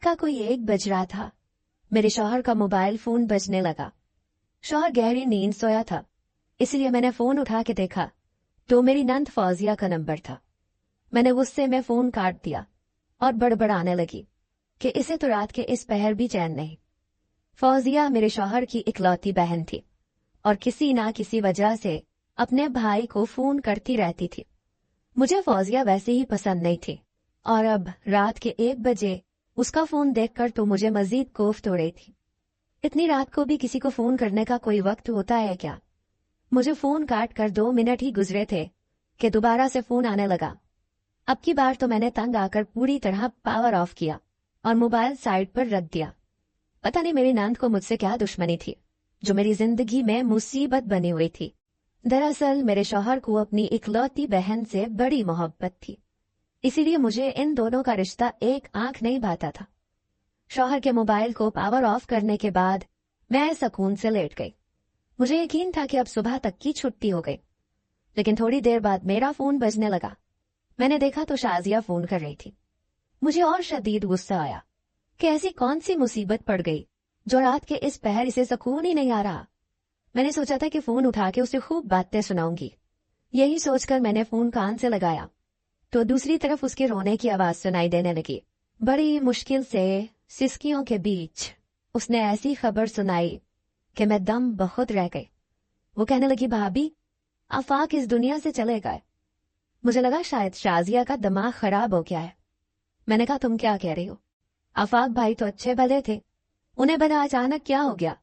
का कोई 1 बज रहा था। मेरे शौहर का मोबाइल फोन बजने लगा। शौहर गहरी नींद सोया था, इसलिए मैंने फोन उठा के देखा तो मेरी नंद फौजिया का नंबर था। मैंने गुस्से में फोन काट दिया और बड़बड़ाने लगी कि इसे तो रात के इस पहर भी चैन नहीं। फौजिया मेरे शौहर की इकलौती बहन थी और किसी ना किसी वजह से अपने भाई को फोन करती रहती थी। मुझे फौजिया वैसे ही पसंद नहीं थी और अब रात के 1 बजे उसका फोन देखकर तो मुझे मजीद कोफ्त हो रही थी। इतनी रात को भी किसी को फोन करने का कोई वक्त होता है क्या? मुझे फोन काट कर 2 मिनट ही गुजरे थे कि दोबारा से फोन आने लगा। अब की बार तो मैंने तंग आकर पूरी तरह पावर ऑफ किया और मोबाइल साइड पर रख दिया। पता नहीं मेरी नंद को मुझसे क्या दुश्मनी थी जो मेरी जिंदगी में मुसीबत बनी हुई थी। दरअसल मेरे शौहर को अपनी इकलौती बहन से बड़ी मोहब्बत थी, इसीलिए मुझे इन दोनों का रिश्ता एक आंख नहीं भाता था। शौहर के मोबाइल को पावर ऑफ करने के बाद मैं सुकून से लेट गई। मुझे यकीन था कि अब सुबह तक की छुट्टी हो गई, लेकिन थोड़ी देर बाद मेरा फोन बजने लगा। मैंने देखा तो शाजिया फोन कर रही थी। मुझे और शदीद गुस्सा आया कि ऐसी कौन सी मुसीबत पड़ गई जो रात के इस पहर इसे सुकून ही नहीं आ रहा। मैंने सोचा था कि फोन उठा के उसे खूब बातें सुनाऊंगी। यही सोचकर मैंने फोन कान से लगाया तो दूसरी तरफ उसके रोने की आवाज सुनाई देने लगी। बड़ी मुश्किल से सिसकियों के बीच उसने ऐसी खबर सुनाई कि मैं दम बहुत रह गई। वो कहने लगी, भाभी आफाक इस दुनिया से चले गए। मुझे लगा शायद शाजिया का दिमाग खराब हो गया है। मैंने कहा, तुम क्या कह रही हो? आफाक भाई तो अच्छे भले थे, उन्हें भला अचानक क्या हो गया?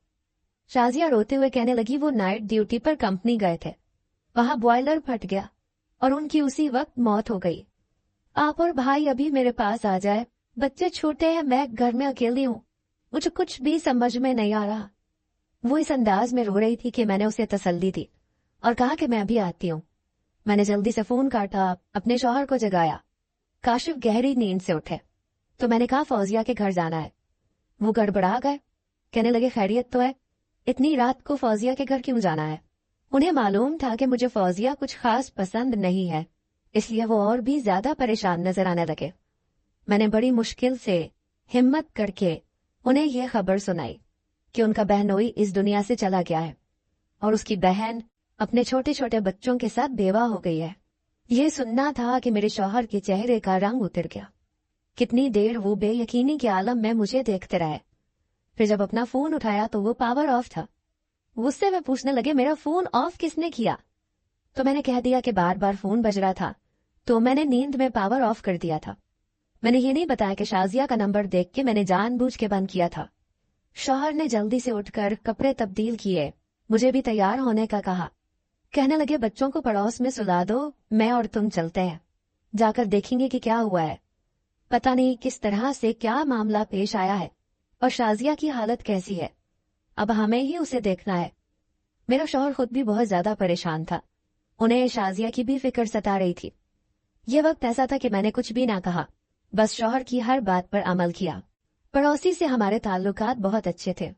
शाजिया रोते हुए कहने लगी, वो नाइट ड्यूटी पर कंपनी गए थे, वहां बॉयलर फट गया और उनकी उसी वक्त मौत हो गई। आप और भाई अभी मेरे पास आ जाए, बच्चे छोटे हैं, मैं घर में अकेली हूँ, मुझे कुछ भी समझ में नहीं आ रहा। वो इस अंदाज में रो रही थी कि मैंने उसे तसल्ली दी और कहा कि मैं अभी आती हूँ। मैंने जल्दी से फोन काटा, अपने शौहर को जगाया। काशिफ गहरी नींद से उठे तो मैंने कहा, फौजिया के घर जाना है। वो गड़बड़ा गए, कहने लगे, खैरियत तो है? इतनी रात को फौजिया के घर क्यों जाना है? उन्हें मालूम था कि मुझे फौजिया कुछ खास पसंद नहीं है, इसलिए वो और भी ज्यादा परेशान नजर आने लगे। मैंने बड़ी मुश्किल से हिम्मत करके उन्हें यह खबर सुनाई कि उनका बहनोई इस दुनिया से चला गया है और उसकी बहन अपने छोटे छोटे बच्चों के साथ बेवा हो गई है। यह सुनना था कि मेरे शौहर के चेहरे का रंग उतर गया। कितनी देर वो बेयकीनी के आलम में मुझे देखते रहे। फिर जब अपना फोन उठाया तो वो पावर ऑफ था। गुस्से में पूछने लगे, मेरा फोन ऑफ किसने किया? तो मैंने कह दिया कि बार बार फोन बज रहा था तो मैंने नींद में पावर ऑफ कर दिया था। मैंने ये नहीं बताया कि शाजिया का नंबर देख के मैंने जानबूझ के बंद किया था। शौहर ने जल्दी से उठकर कपड़े तब्दील किए, मुझे भी तैयार होने का कहा। कहने लगे, बच्चों को पड़ोस में सुला दो, मैं और तुम चलते हैं, जाकर देखेंगे कि क्या हुआ है। पता नहीं किस तरह से क्या मामला पेश आया है और शाजिया की हालत कैसी है, अब हमें ही उसे देखना है। मेरा शौहर खुद भी बहुत ज्यादा परेशान था, उन्हें शाजिया की भी फिक्र सता रही थी। ये वक्त ऐसा था कि मैंने कुछ भी ना कहा, बस शौहर की हर बात पर अमल किया। पड़ोसी से हमारे ताल्लुकात बहुत अच्छे थे,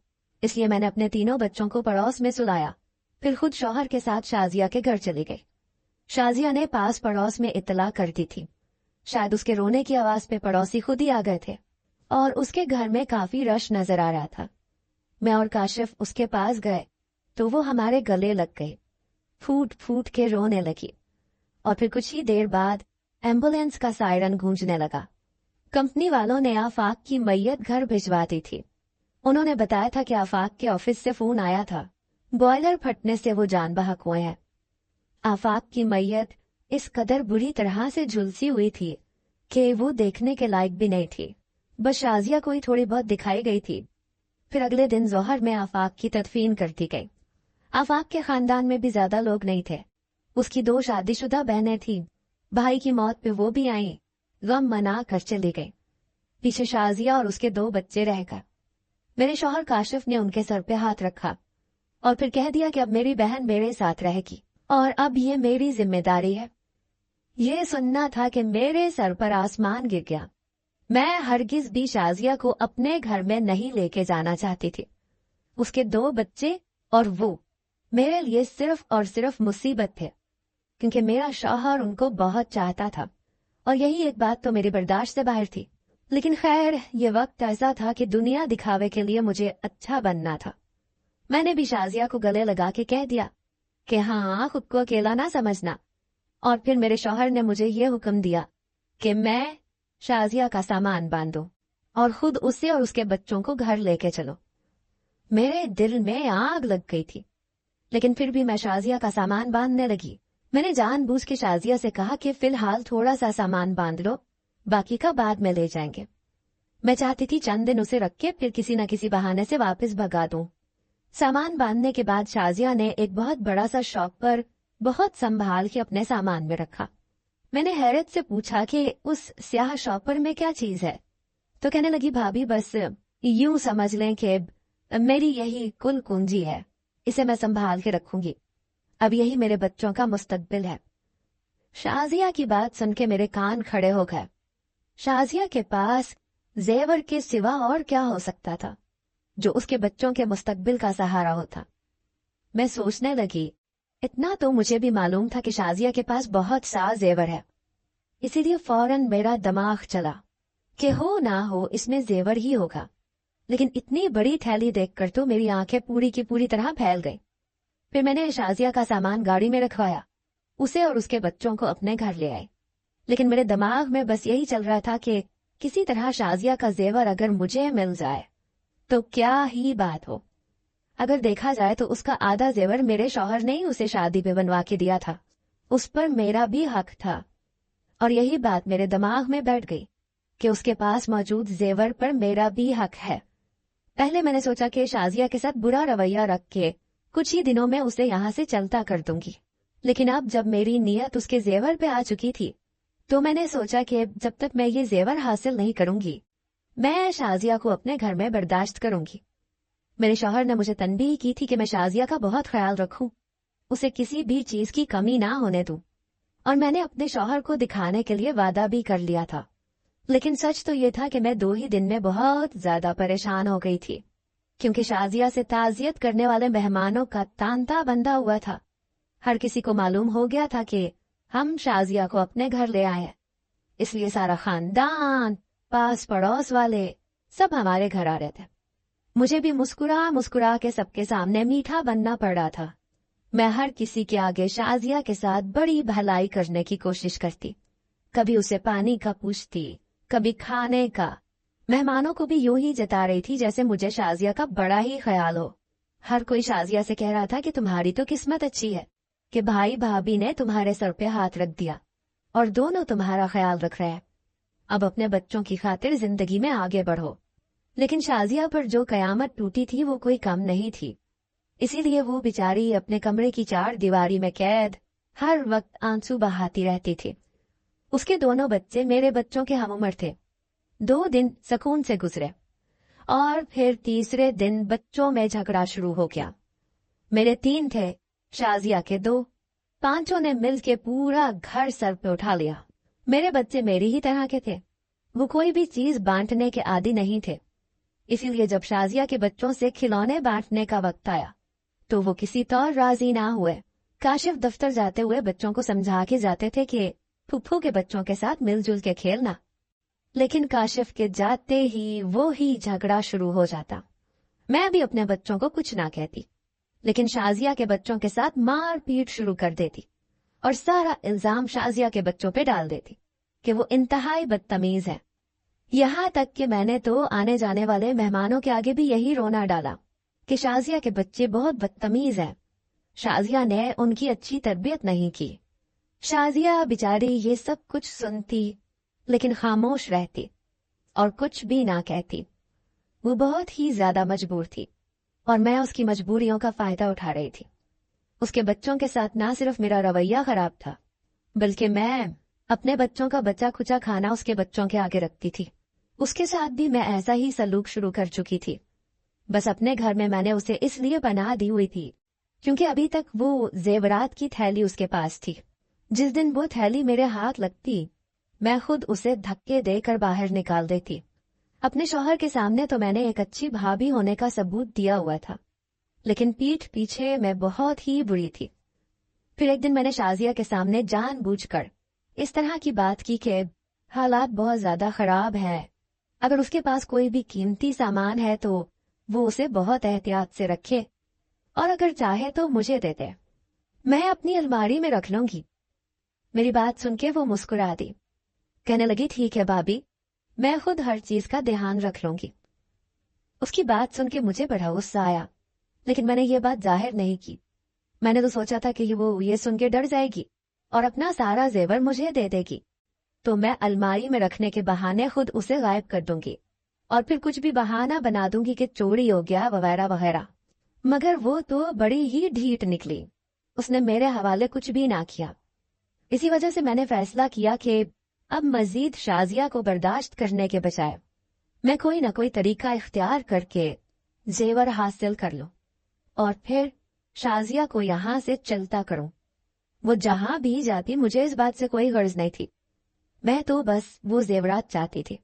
इसलिए मैंने अपने तीनों बच्चों को पड़ोस में सुलाया, फिर खुद शौहर के साथ शाजिया के घर चली गई। शाजिया ने पास पड़ोस में इत्तला कर दी थी। शायद उसके रोने की आवाज पे पड़ोसी खुद ही आ गए थे और उसके घर में काफी रश नजर आ रहा था। मैं और काशिफ उसके पास गए तो वो हमारे गले लग गई, फूट फूट के रोने लगी और फिर कुछ ही देर बाद एम्बुलेंस का सायरन गूंजने लगा। कंपनी वालों ने आफाक की मैयत घर भिजवा दी थी। उन्होंने बताया था कि आफाक के ऑफिस से फोन आया था, बॉयलर फटने से वो जान बहक हुए हैं। आफाक की मैयत इस कदर बुरी तरह से झुलसी हुई थी कि वो देखने के लायक भी नहीं थी, बस शाजिया को ही थोड़ी बहुत दिखाई गई थी। फिर अगले दिन जोहर में आफाक की तदफीन कर दी गई। आफाक के खानदान में भी ज्यादा लोग नहीं थे, उसकी 2 शादीशुदा बहनें थीं। भाई की मौत पे वो भी आई, गम मना कर चली गई। पीछे शाजिया और उसके 2 बच्चे रह गए। मेरे शौहर काशिफ ने उनके सर पे हाथ रखा और फिर कह दिया कि अब मेरी बहन मेरे साथ रहेगी और अब ये मेरी जिम्मेदारी है। ये सुनना था कि मेरे सर पर आसमान गिर गया। मैं हरगिज भी शाजिया को अपने घर में नहीं लेके जाना चाहती थी। उसके 2 बच्चे और वो मेरे लिए सिर्फ और सिर्फ मुसीबत थे, क्योंकि मेरा शौहर उनको बहुत चाहता था और यही एक बात तो मेरी बर्दाश्त से बाहर थी। लेकिन खैर ये वक्त ऐसा था कि दुनिया दिखावे के लिए मुझे अच्छा बनना था। मैंने भी शाजिया को गले लगा के कह दिया कि हाँ, खुद को अकेला ना समझना। और फिर मेरे शौहर ने मुझे ये हुक्म दिया कि मैं शाजिया का सामान बांधूं और खुद उसे और उसके बच्चों को घर लेके चलो। मेरे दिल में आग लग गई थी, लेकिन फिर भी मैं शाजिया का सामान बांधने लगी। मैंने जानबूझ के शाजिया से कहा कि फिलहाल थोड़ा सा सामान बांध लो, बाकी का बाद में ले जाएंगे। मैं चाहती थी चंद दिन उसे रख के फिर किसी न किसी बहाने से वापस भगा दूं। सामान बांधने के बाद शाजिया ने एक बहुत बड़ा सा शॉपर बहुत संभाल के अपने सामान में रखा। मैंने हैरत से पूछा कि उस स्याह शॉपर में क्या चीज है, तो कहने लगी, भाभी बस यूं समझ लें कि मेरी यही कुल कुंजी है, इसे मैं संभाल के रखूंगी। अब यही मेरे बच्चों का मुस्तकबिल है। शाजिया की बात सुन के मेरे कान खड़े हो गए। शाजिया के पास जेवर के सिवा और क्या हो सकता था जो उसके बच्चों के मुस्तकबिल का सहारा होता। मैं सोचने लगी, इतना तो मुझे भी मालूम था कि शाजिया के पास बहुत सा जेवर है, इसीलिए फौरन मेरा दिमाग चला कि हो ना हो इसमें जेवर ही होगा। लेकिन इतनी बड़ी थैली देखकर तो मेरी आंखें पूरी की पूरी तरह फैल गई। फिर मैंने शाजिया का सामान गाड़ी में रखवाया, उसे और उसके बच्चों को अपने घर ले आए। लेकिन मेरे दिमाग में बस यही चल रहा था कि किसी तरह शाजिया का जेवर अगर मुझे मिल जाए तो क्या ही बात हो। अगर देखा जाए तो उसका आधा जेवर मेरे शौहर ने ही उसे शादी पे बनवा के दिया था, उस पर मेरा भी हक था। और यही बात मेरे दिमाग में बैठ गई कि उसके पास मौजूद जेवर पर मेरा भी हक है। पहले मैंने सोचा कि शाजिया के साथ बुरा रवैया रख के कुछ ही दिनों में उसे यहाँ से चलता कर दूंगी, लेकिन अब जब मेरी नीयत उसके जेवर पे आ चुकी थी तो मैंने सोचा कि जब तक मैं ये जेवर हासिल नहीं करूंगी मैं शाजिया को अपने घर में बर्दाश्त करूंगी। मेरे शौहर ने मुझे तनबीह की थी कि मैं शाजिया का बहुत ख्याल रखूं, उसे किसी भी चीज की कमी ना होने दूं, और मैंने अपने शौहर को दिखाने के लिए वादा भी कर लिया था। लेकिन सच तो ये था कि मैं 2 ही दिन में बहुत ज्यादा परेशान हो गई थी, क्योंकि शाजिया से ताजियत करने वाले मेहमानों का तांता बंधा हुआ था। हर किसी को मालूम हो गया था कि हम शाजिया को अपने घर ले आए, इसलिए सारा खानदान, पास पड़ोस वाले सब हमारे घर आ रहे थे। मुझे भी मुस्कुरा मुस्कुरा के सबके सामने मीठा बनना पड़ रहा था। मैं हर किसी के आगे शाजिया के साथ बड़ी भलाई करने की कोशिश करती, कभी उसे पानी का पूछती, कभी खाने का। मेहमानों को भी यूं ही जता रही थी जैसे मुझे शाजिया का बड़ा ही ख्याल हो। हर कोई शाजिया से कह रहा था कि तुम्हारी तो किस्मत अच्छी है कि भाई भाभी ने तुम्हारे सर पे हाथ रख दिया और दोनों तुम्हारा ख्याल रख रहे हैं। अब अपने बच्चों की खातिर जिंदगी में आगे बढ़ो। लेकिन शाजिया पर जो कयामत टूटी थी वो कोई कम नहीं थी, इसीलिए वो बेचारी अपने कमरे की 4 दीवारी में कैद हर वक्त आंसू बहाती रहती थी। उसके दोनों बच्चे मेरे बच्चों के हमउम्र थे। 2 दिन सुकून से गुजरे और फिर तीसरे दिन बच्चों में झगड़ा शुरू हो गया। मेरे 3 थे, शाजिया के 2। पांचों ने मिलके पूरा घर सर पे उठा लिया। मेरे बच्चे मेरी ही तरह के थे, वो कोई भी चीज बांटने के आदी नहीं थे। इसीलिए जब शाजिया के बच्चों से खिलौने बांटने का वक्त आया तो वो किसी तौर राजी ना हुए। काशिफ दफ्तर जाते हुए बच्चों को समझा के जाते थे कि फुफ्फू के बच्चों के साथ मिलजुल के खेलना, लेकिन काशिफ के जाते ही वो ही झगड़ा शुरू हो जाता। मैं भी अपने बच्चों को कुछ ना कहती, लेकिन शाजिया के बच्चों के साथ मार पीट शुरू कर देती और सारा इल्जाम शाजिया के बच्चों पे डाल देती कि वो इंतहाई बदतमीज है। यहाँ तक कि मैंने तो आने जाने वाले मेहमानों के आगे भी यही रोना डाला कि शाजिया के बच्चे बहुत बदतमीज हैं। शाजिया ने उनकी अच्छी तरबियत नहीं की। शाजिया बेचारी ये सब कुछ सुनती लेकिन खामोश रहती और कुछ भी ना कहती। वो बहुत ही ज्यादा मजबूर थी और मैं उसकी मजबूरियों का फायदा उठा रही थी। उसके बच्चों के साथ ना सिर्फ मेरा रवैया खराब था, बल्कि मैं अपने बच्चों का बचा खुचा खाना उसके बच्चों के आगे रखती थी। उसके साथ भी मैं ऐसा ही सलूक शुरू कर चुकी थी। बस अपने घर में मैंने उसे इसलिए पनाह दी हुई थी क्योंकि अभी तक वो जेवरात की थैली उसके पास थी। जिस दिन वो थैली मेरे हाथ लगती मैं खुद उसे धक्के देकर बाहर निकाल देती। अपने शौहर के सामने तो मैंने एक अच्छी भाभी होने का सबूत दिया हुआ था, लेकिन पीठ पीछे मैं बहुत ही बुरी थी। फिर एक दिन मैंने शाजिया के सामने जानबूझकर इस तरह की बात की कि हालात बहुत ज्यादा खराब हैं, अगर उसके पास कोई भी कीमती सामान है तो वो उसे बहुत एहतियात से रखे और अगर चाहे तो मुझे दे दे, मैं अपनी अलमारी में रख लूंगी। मेरी बात सुन के वो मुस्कुरा दी, कहने लगी ठीक है भाभी, मैं खुद हर चीज का ध्यान रख लूंगी। उसकी बात सुन के मुझे बड़ा गुस्सा आया, लेकिन मैंने ये बात जाहिर नहीं की। मैंने तो सोचा था कि वो ये सुन के डर जाएगी और अपना सारा जेवर मुझे दे देगी, तो मैं अलमारी में रखने के बहाने खुद उसे गायब कर दूंगी और फिर कुछ भी बहाना बना दूंगी कि चोरी हो गया वगैरह वगैरह। मगर वो तो बड़ी ही ढीठ निकली, उसने मेरे हवाले कुछ भी ना किया। इसी वजह से मैंने फैसला किया कि अब मजीद शाजिया को बर्दाश्त करने के बजाय मैं कोई ना कोई तरीका इख्तियार करके जेवर हासिल कर लूं और फिर शाजिया को यहां से चलता करूं। वो जहां भी जाती मुझे इस बात से कोई गर्ज नहीं थी, मैं तो बस वो जेवरात चाहती थी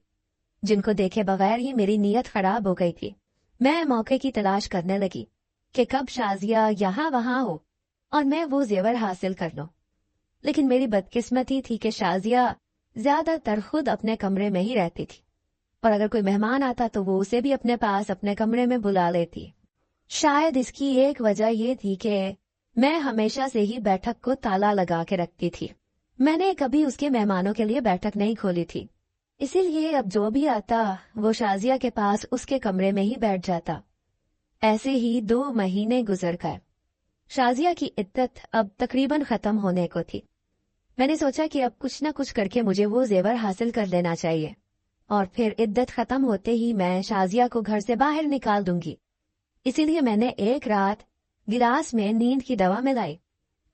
जिनको देखे बगैर ही मेरी नीयत खराब हो गई थी। मैं मौके की तलाश करने लगी कि कब शाजिया यहाँ वहां हो और मैं वो जेवर हासिल कर लूं। लेकिन मेरी बदकिस्मती थी कि शाजिया ज्यादातर खुद अपने कमरे में ही रहती थी और अगर कोई मेहमान आता तो वो उसे भी अपने पास अपने कमरे में बुला लेती। शायद इसकी एक वजह ये थी कि मैं हमेशा से ही बैठक को ताला लगा के रखती थी। मैंने कभी उसके मेहमानों के लिए बैठक नहीं खोली थी, इसीलिए अब जो भी आता वो शाजिया के पास उसके कमरे में ही बैठ जाता। ऐसे ही 2 महीने गुजर गए। शाजिया की इद्दत अब तकरीबन खत्म होने को थी। मैंने सोचा कि अब कुछ न कुछ करके मुझे वो जेवर हासिल कर लेना चाहिए और फिर इद्दत खत्म होते ही मैं शाजिया को घर से बाहर निकाल दूंगी। इसीलिए मैंने एक रात गिलास में नींद की दवा मिलाई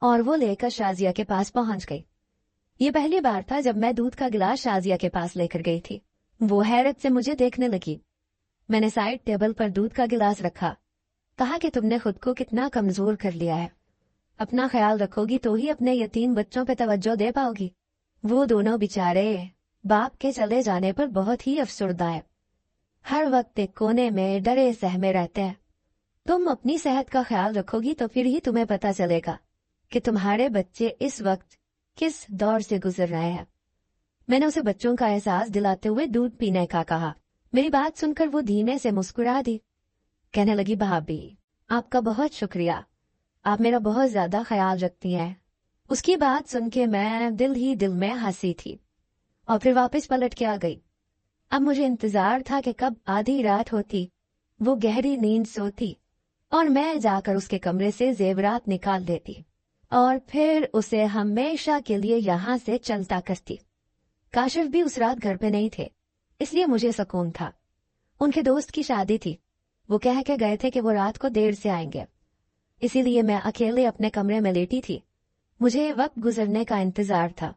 और वो लेकर शाजिया के पास पहुंच गई। ये पहली बार था जब मैं दूध का गिलास शाजिया के पास लेकर गई थी। वो हैरत से मुझे देखने लगी। मैंने साइड टेबल पर दूध का गिलास रखा, कहा कि तुमने खुद को कितना कमजोर कर लिया है, अपना ख्याल रखोगी तो ही अपने यतीम बच्चों पे तवज्जो दे पाओगी। वो दोनों बेचारे बाप के चले जाने पर बहुत ही अफसुर्दा है, हर वक्त एक कोने में डरे सहमे रहते हैं। तुम अपनी सेहत का ख्याल रखोगी तो फिर ही तुम्हें पता चलेगा कि तुम्हारे बच्चे इस वक्त किस दौर से गुजर रहे हैं। मैंने उसे बच्चों का एहसास दिलाते हुए दूध पीने का कहा। मेरी बात सुनकर वो धीमे से मुस्कुरा दी, कहने लगी भाभी आपका बहुत शुक्रिया, आप मेरा बहुत ज्यादा ख्याल रखती हैं। उसकी बात सुन के मैं दिल ही दिल में हंसी थी और फिर वापस पलट के आ गई। अब मुझे इंतजार था कि कब आधी रात होती, वो गहरी नींद सोती और मैं जाकर उसके कमरे से जेवरात निकाल देती और फिर उसे हमेशा के लिए यहाँ से चलता करती। काशिफ भी उस रात घर पे नहीं थे, इसलिए मुझे सुकून था। उनके दोस्त की शादी थी, वो कह के गए थे कि वो रात को देर से आएंगे, इसीलिए मैं अकेले अपने कमरे में लेटी थी। मुझे वक्त गुजरने का इंतजार था।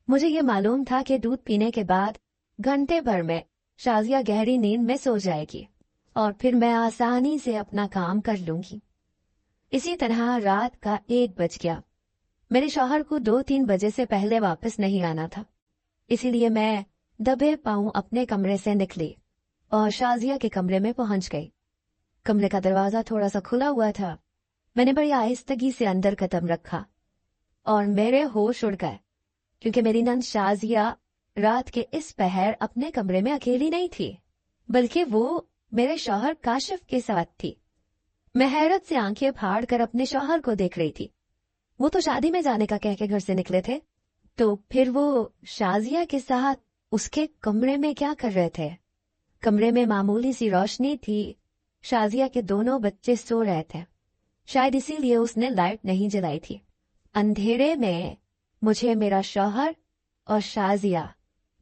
मुझे ये मालूम था कि दूध पीने के बाद घंटे भर में शाजिया गहरी नींद में सो जाएगी और फिर मैं आसानी से अपना काम कर लूंगी। इसी तरह रात का 1 बज गया। मेरे शौहर को 2-3 बजे से पहले वापस नहीं आना था, इसीलिए मैं दबे पांव अपने कमरे से निकली और शाजिया के कमरे में पहुंच गई। कमरे का दरवाजा थोड़ा सा खुला हुआ था। मैंने बड़ी आहिस्तगी से अंदर कदम रखा और मेरे होश उड़ गए, क्योंकि मेरी नंद शाजिया रात के इस पहर अपने कमरे में अकेली नहीं थी, बल्कि वो मेरे शौहर काशिफ के साथ थी। मैं हैरत से आंखें फाड़ कर अपने शौहर को देख रही थी। वो तो शादी में जाने का कह के घर से निकले थे, तो फिर वो शाजिया के साथ उसके कमरे में क्या कर रहे थे? कमरे में मामूली सी रोशनी थी। शाजिया के दोनों बच्चे सो रहे थे, शायद इसीलिए उसने लाइट नहीं जलाई थी। अंधेरे में मुझे मेरा शौहर और शाजिया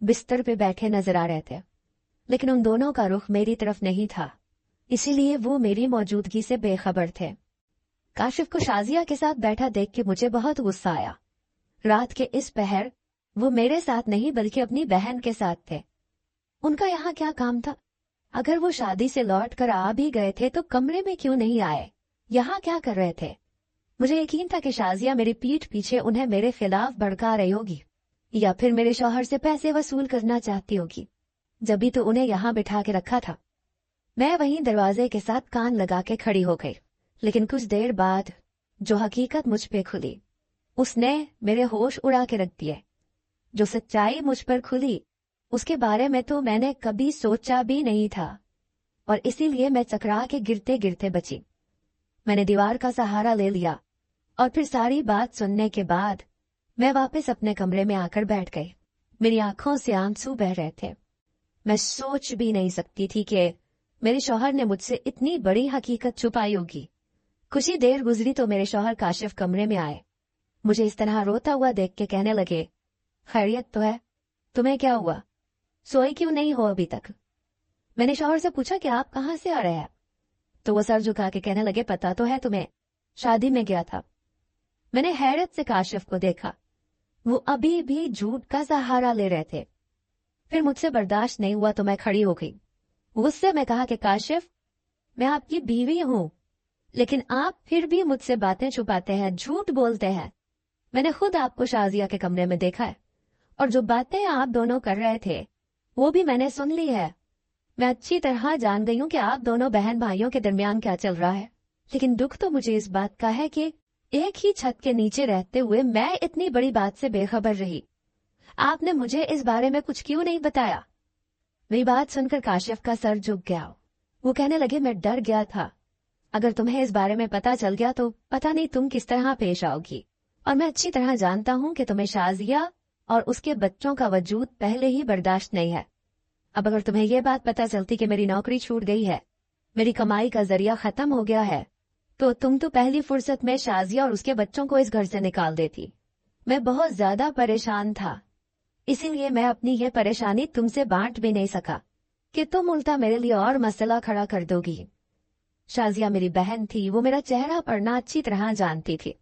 बिस्तर पे बैठे नजर आ रहे थे, लेकिन उन दोनों का रुख मेरी तरफ नहीं था, इसीलिए वो मेरी मौजूदगी से बेखबर थे। काशिफ को शाजिया के साथ बैठा देख के मुझे बहुत गुस्सा आया। रात के इस पहर वो मेरे साथ नहीं बल्कि अपनी बहन के साथ थे। उनका यहाँ क्या काम था? अगर वो शादी से लौट कर आ भी गए थे तो कमरे में क्यों नहीं आए? यहाँ क्या कर रहे थे? मुझे यकीन था कि शाजिया मेरी पीठ पीछे उन्हें मेरे खिलाफ भड़का रही होगी या फिर मेरे शौहर से पैसे वसूल करना चाहती होगी, जब भी तो उन्हें यहाँ बिठा के रखा था। मैं वहीं दरवाजे के साथ कान लगा के खड़ी हो गई, लेकिन कुछ देर बाद जो हकीकत मुझ पे खुली उसने मेरे होश उड़ा के रख दिए। जो सच्चाई मुझ पर खुली उसके बारे में तो मैंने कभी सोचा भी नहीं था और इसीलिए मैं चकरा के गिरते गिरते बची। मैंने दीवार का सहारा ले लिया और फिर सारी बात सुनने के बाद मैं वापस अपने कमरे में आकर बैठ गई। मेरी आंखों से आंसू बह रहे थे। मैं सोच भी नहीं सकती थी कि मेरे शौहर ने मुझसे इतनी बड़ी हकीकत छुपाई होगी। कुछ ही देर गुजरी तो मेरे शौहर काशिफ कमरे में आए। मुझे इस तरह रोता हुआ देख के कहने लगे, खैरियत तो है? तुम्हें क्या हुआ? सोए क्यों नहीं हो अभी तक? मैंने शौहर से पूछा कि आप कहाँ से आ रहे हैं? तो वो सर झुका के कहने लगे, पता तो है तुम्हें, शादी में गया था। मैंने हैरत से काशिफ को देखा। वो अभी भी झूठ का सहारा ले रहे थे। फिर मुझसे बर्दाश्त नहीं हुआ तो मैं खड़ी हो गई। गुस्से में कहा कि काशिफ, मैं आपकी बीवी हूं, लेकिन आप फिर भी मुझसे बातें छुपाते हैं, झूठ बोलते हैं। मैंने खुद आपको शाजिया के कमरे में देखा है और जो बातें आप दोनों कर रहे थे वो भी मैंने सुन ली है। मैं अच्छी तरह जान गई हूं कि आप दोनों बहन भाइयों के दरमियान क्या चल रहा है, लेकिन दुख तो मुझे इस बात का है कि एक ही छत के नीचे रहते हुए मैं इतनी बड़ी बात से बेखबर रही। आपने मुझे इस बारे में कुछ क्यों नहीं बताया? मेरी बात सुनकर काशिफ का सर झुक गया। वो कहने लगे, मैं डर गया था, अगर तुम्हें इस बारे में पता चल गया तो पता नहीं तुम किस तरह पेश आओगी, और मैं अच्छी तरह जानता हूं कि तुम्हें शाजिया और उसके बच्चों का वजूद पहले ही बर्दाश्त नहीं है। अब अगर तुम्हें यह बात पता चलती कि मेरी नौकरी छूट गई है, मेरी कमाई का जरिया खत्म हो गया है, तो तुम तो पहली फुर्सत में शाजिया और उसके बच्चों को इस घर से निकाल देती। मैं बहुत ज्यादा परेशान था, इसीलिए मैं अपनी ये परेशानी तुमसे बांट भी नहीं सका कि तुम उल्टा मेरे लिए और मसला खड़ा कर दोगी। शाजिया मेरी बहन थी, वो मेरा चेहरा पढ़ना अच्छी तरह जानती थी।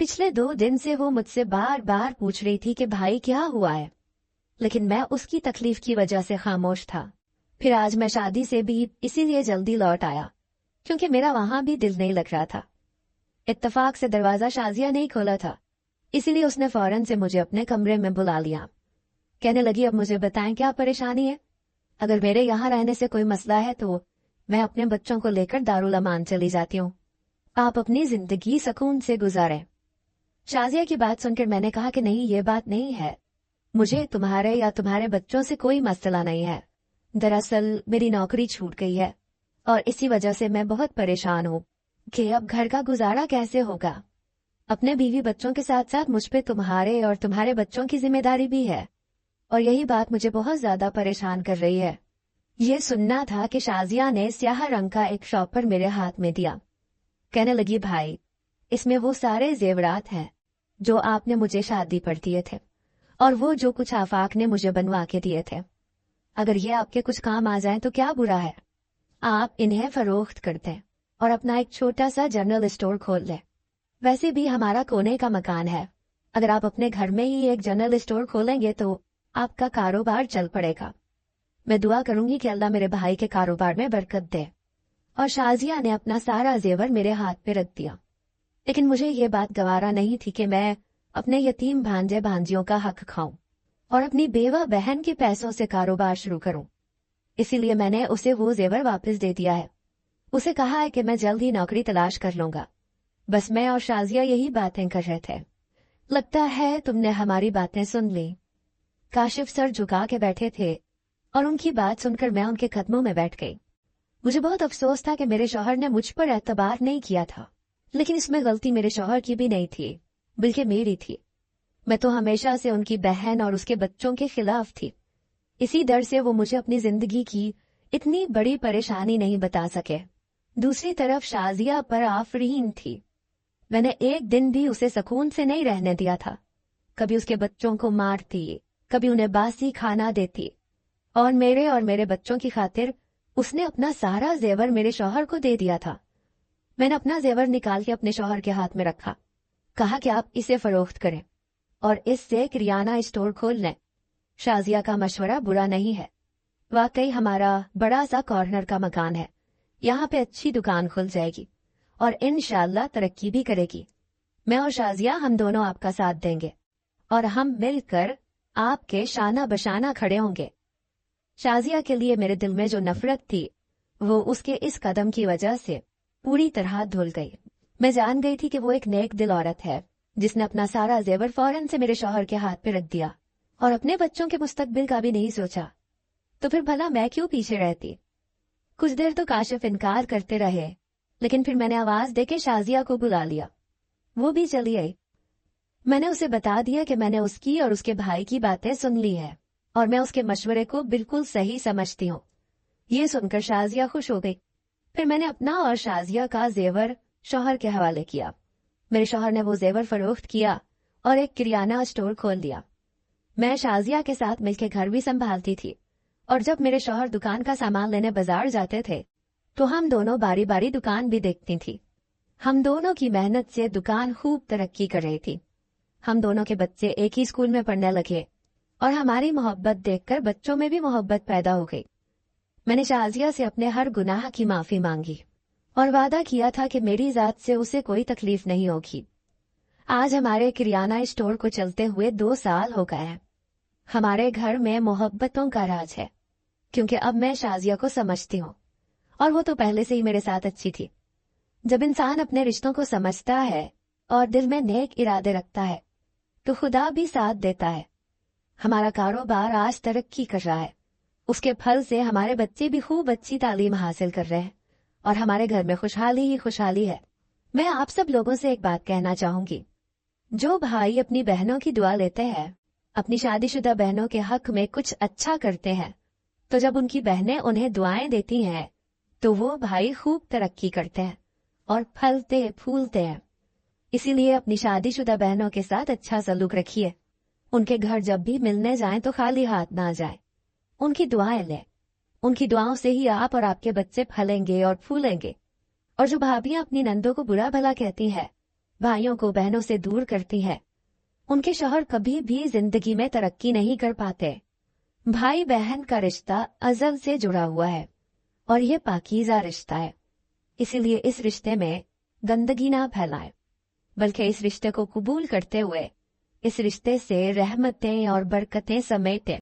पिछले 2 दिन से वो मुझसे बार बार पूछ रही थी कि भाई क्या हुआ है, लेकिन मैं उसकी तकलीफ की वजह से खामोश था। फिर आज मैं शादी से भी इसीलिए जल्दी लौट आया क्योंकि मेरा वहां भी दिल नहीं लग रहा था। इत्तेफाक से दरवाजा शाजिया नहीं खोला था, इसीलिए उसने फौरन से मुझे अपने कमरे में बुला लिया। कहने लगी, अब मुझे बताएं क्या परेशानी है? अगर मेरे यहाँ रहने से कोई मसला है तो मैं अपने बच्चों को लेकर दारुल अमान चली जाती हूँ। आप अपनी जिंदगी सुकून से गुजारें। शाजिया की बात सुनकर मैंने कहा कि नहीं, ये बात नहीं है, मुझे तुम्हारे या तुम्हारे बच्चों से कोई मसला नहीं है। दरअसल मेरी नौकरी छूट गई है और इसी वजह से मैं बहुत परेशान हूँ कि अब घर का गुजारा कैसे होगा। अपने बीवी बच्चों के साथ साथ मुझ पे तुम्हारे और तुम्हारे बच्चों की जिम्मेदारी भी है, और यही बात मुझे बहुत ज्यादा परेशान कर रही है। ये सुनना था कि शाजिया ने स्याह रंग का एक शॉपर मेरे हाथ में दिया। कहने लगी, भाई, इसमें वो सारे जेवरात हैं जो आपने मुझे शादी पर दिए थे और वो जो कुछ आफाक ने मुझे बनवा के दिए थे। अगर ये आपके कुछ काम आ जाए तो क्या बुरा है, आप इन्हें फरोख्त कर दें और अपना एक छोटा सा जनरल स्टोर खोल लें। वैसे भी हमारा कोने का मकान है, अगर आप अपने घर में ही एक जनरल स्टोर खोलेंगे तो आपका कारोबार चल पड़ेगा। मैं दुआ करूंगी कि अल्लाह मेरे भाई के कारोबार में बरकत दे। और शाजिया ने अपना सारा जेवर मेरे हाथ पे रख दिया, लेकिन मुझे ये बात गवारा नहीं थी कि मैं अपने यतीम भांजे भांजियों का हक खाऊं और अपनी बेवा बहन के पैसों से कारोबार शुरू करूं। इसीलिए मैंने उसे वो जेवर वापस दे दिया है। उसे कहा है कि मैं जल्द ही नौकरी तलाश कर लूंगा। बस मैं और शाजिया यही बातें कर रहे थे। लगता है तुमने हमारी बातें सुन ली। काशिफ सर झुका के बैठे थे और उनकी बात सुनकर मैं उनके कदमों में बैठ गई। मुझे बहुत अफसोस था कि मेरे शौहर ने मुझ पर एतबार नहीं किया था, लेकिन इसमें गलती मेरे शौहर की भी नहीं थी, बल्कि मेरी थी। मैं तो हमेशा से उनकी बहन और उसके बच्चों के खिलाफ थी। इसी डर से वो मुझे अपनी जिंदगी की इतनी बड़ी परेशानी नहीं बता सके। दूसरी तरफ शाजिया पर आफरीन थी। मैंने एक दिन भी उसे सुकून से नहीं रहने दिया था। कभी उसके बच्चों को मारती, कभी उन्हें बासी खाना देती, और मेरे बच्चों की खातिर उसने अपना सारा जेवर मेरे शौहर को दे दिया था। मैंने अपना जेवर निकाल के अपने शौहर के हाथ में रखा, कहा कि आप इसे फरोख्त करें और इससे किराना स्टोर खोल लें। शाजिया का मशवरा बुरा नहीं है। वाकई हमारा बड़ा सा कॉर्नर का मकान है, यहाँ पे अच्छी दुकान खुल जाएगी और इंशाअल्लाह तरक्की भी करेगी। मैं और शाजिया हम दोनों आपका साथ देंगे और हम मिलकर आपके शाना बशाना खड़े होंगे। शाजिया के लिए मेरे दिल में जो नफरत थी वो उसके इस कदम की वजह से पूरी तरह धुल गई। मैं जान गई थी कि वो एक नेक दिल औरत है जिसने अपना सारा जेवर फौरन से मेरे शौहर के हाथ पे रख दिया और अपने बच्चों के मुस्तकबिल का भी नहीं सोचा, तो फिर भला मैं क्यों पीछे रहती। कुछ देर तो काशिफ इनकार करते रहे, लेकिन फिर मैंने आवाज देके शाजिया को बुला लिया। वो भी चली आई। मैंने उसे बता दिया कि मैंने उसकी और उसके भाई की बातें सुन ली है और मैं उसके मशवरे को बिल्कुल सही समझती हूँ। ये सुनकर शाजिया खुश हो गई। फिर मैंने अपना और शाजिया का जेवर शौहर के हवाले किया। मेरे शौहर ने वो जेवर फरोख्त किया और एक किराना स्टोर खोल दिया। मैं शाजिया के साथ मिलकर घर भी संभालती थी और जब मेरे शौहर दुकान का सामान लेने बाजार जाते थे तो हम दोनों बारी बारी दुकान भी देखती थी। हम दोनों की मेहनत से दुकान खूब तरक्की कर रही थी। हम दोनों के बच्चे एक ही स्कूल में पढ़ने लगे और हमारी मोहब्बत देखकर बच्चों में भी मोहब्बत पैदा हो गई। मैंने शाजिया से अपने हर गुनाह की माफी मांगी और वादा किया था कि मेरी जात से उसे कोई तकलीफ नहीं होगी। आज हमारे किराना स्टोर को चलते हुए 2 साल हो गए हैं। हमारे घर में मोहब्बतों का राज है, क्योंकि अब मैं शाजिया को समझती हूँ और वो तो पहले से ही मेरे साथ अच्छी थी। जब इंसान अपने रिश्तों को समझता है और दिल में नेक इरादे रखता है तो खुदा भी साथ देता है। हमारा कारोबार आज तरक्की कर रहा है। उसके फल से हमारे बच्चे भी खूब अच्छी तालीम हासिल कर रहे हैं और हमारे घर में खुशहाली ही खुशहाली है। मैं आप सब लोगों से एक बात कहना चाहूंगी। जो भाई अपनी बहनों की दुआ लेते हैं, अपनी शादीशुदा बहनों के हक में कुछ अच्छा करते हैं, तो जब उनकी बहनें उन्हें दुआएं देती हैं तो वो भाई खूब तरक्की करते हैं और फलते फूलते हैं। इसीलिए अपनी शादीशुदा बहनों के साथ अच्छा सलूक रखिए। उनके घर जब भी मिलने जाएं तो खाली हाथ ना जाएं। उनकी दुआएं लें। उनकी दुआओं से ही आप और आपके बच्चे फलेंगे और फूलेंगे। और जो भाभियां अपनी नंदों को बुरा भला कहती हैं, भाइयों को बहनों से दूर करती हैं, उनके शौहर कभी भी जिंदगी में तरक्की नहीं कर पाते। भाई बहन का रिश्ता अज़ल से जुड़ा हुआ है और ये पाकीज़ा रिश्ता है। इसीलिए इस रिश्ते में गंदगी ना फैलाएं, बल्कि इस रिश्ते को कबूल करते हुए इस रिश्ते से रहमतें और बरकतें समेटें।